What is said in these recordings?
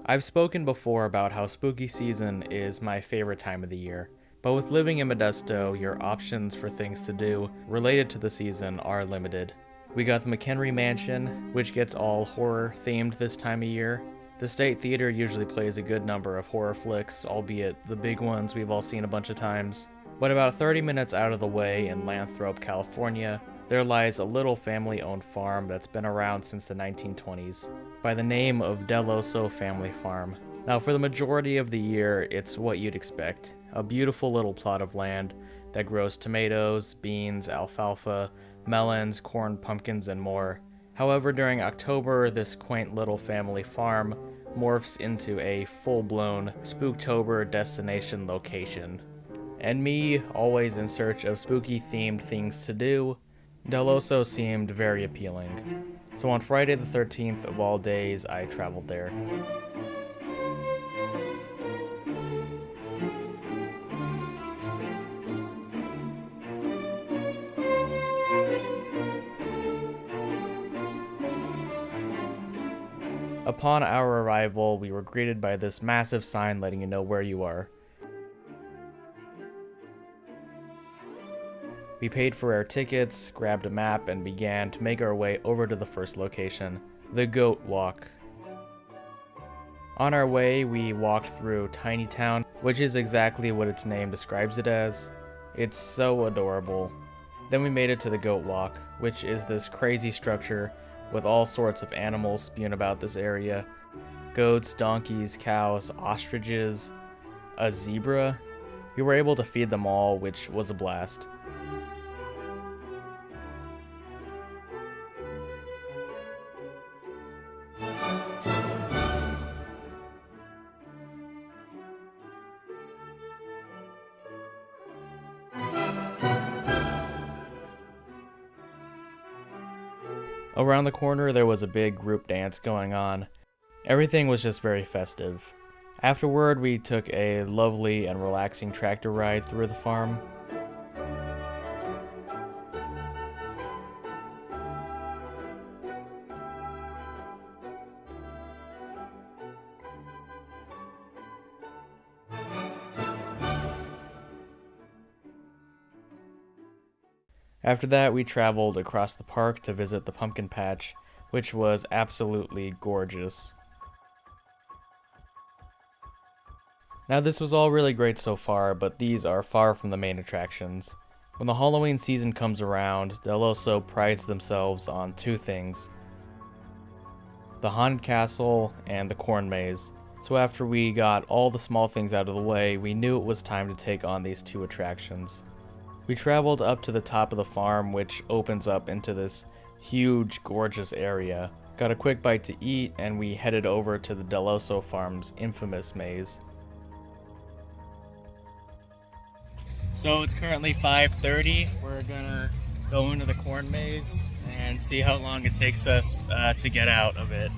I've spoken before about how spooky season is my favorite time of the year, but with living in Modesto, your options for things to do related to the season are limited. We got the McHenry Mansion, which gets all horror themed this time of year. The State Theater usually plays a good number of horror flicks, albeit the big ones we've all seen a bunch of times. But about 30 minutes out of the way in Lathrop, California, there lies a little family-owned farm that's been around since the 1920s, by the name of Dell'Osso Family Farm. Now, for the majority of the year, it's what you'd expect. A beautiful little plot of land that grows tomatoes, beans, alfalfa, melons, corn, pumpkins, and more. However, during October, this quaint little family farm morphs into a full-blown Spooktober destination location. And me, always in search of spooky-themed things to do, Dell'Osso seemed very appealing. So on Friday the 13th of all days, I traveled there. Upon our arrival, we were greeted by this massive sign letting you know where you are. We paid for our tickets, grabbed a map, and began to make our way over to the first location, the Goat Walk. On our way, we walked through Tiny Town, which is exactly what its name describes it as. It's so adorable. Then we made it to the Goat Walk, which is this crazy structure with all sorts of animals spewing about this area. Goats, donkeys, cows, ostriches, a zebra. We were able to feed them all, which was a blast. Around the corner, there was a big group dance going on. Everything was just very festive. Afterward, we took a lovely and relaxing tractor ride through the farm. After that, we traveled across the park to visit the pumpkin patch, which was absolutely gorgeous. Now, this was all really great so far, but these are far from the main attractions. When the Halloween season comes around, Dell'Osso prides themselves on two things: the Haunted Castle and the Corn Maze. So after we got all the small things out of the way, we knew it was time to take on these two attractions. We traveled up to the top of the farm, which opens up into this huge, gorgeous area. Got a quick bite to eat, and we headed over to the Dell'Osso Farm's infamous maze. So it's currently 5:30. We're gonna go into the corn maze and see how long it takes us to get out of it.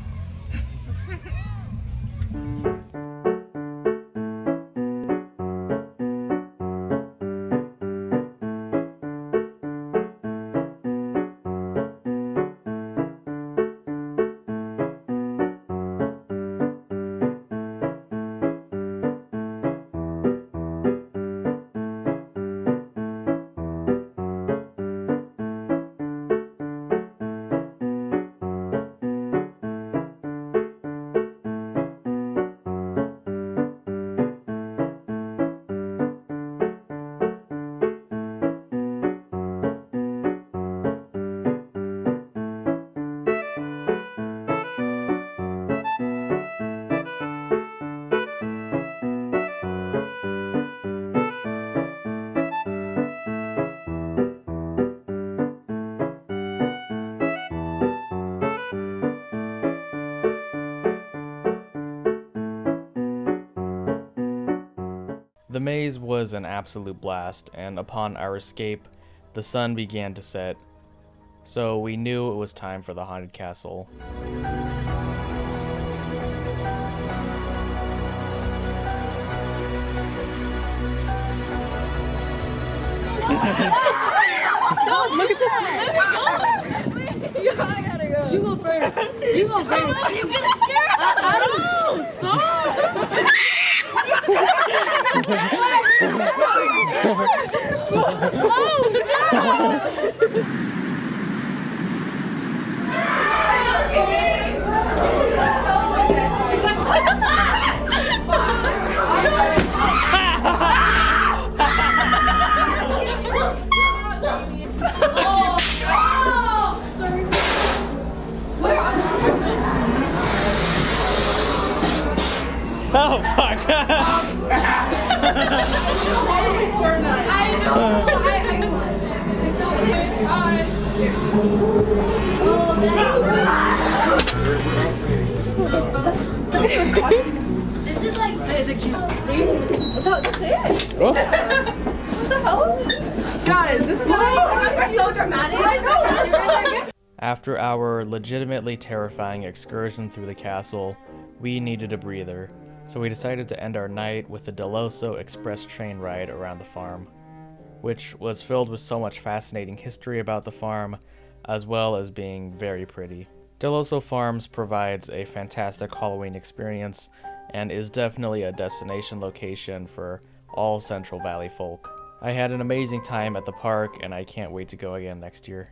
The maze was an absolute blast, and upon our escape, the sun began to set, so we knew it was time for the Haunted Castle. Don't look at this. I gotta go. You go first. You go first. He's gonna scare us. I don't know. Stop. Oh, fuck. This is like, is it cute? That's it. Oh. What the hell? Guys, this is You guys are so dramatic. I know. After our legitimately terrifying excursion through the castle, we needed a breather, so we decided to end our night with the Dell'Osso express train ride around the farm, which was filled with so much fascinating history about the farm, as well as being very pretty. Dell'Osso Farms provides a fantastic Halloween experience and is definitely a destination location for all Central Valley folk. I had an amazing time at the park and I can't wait to go again next year.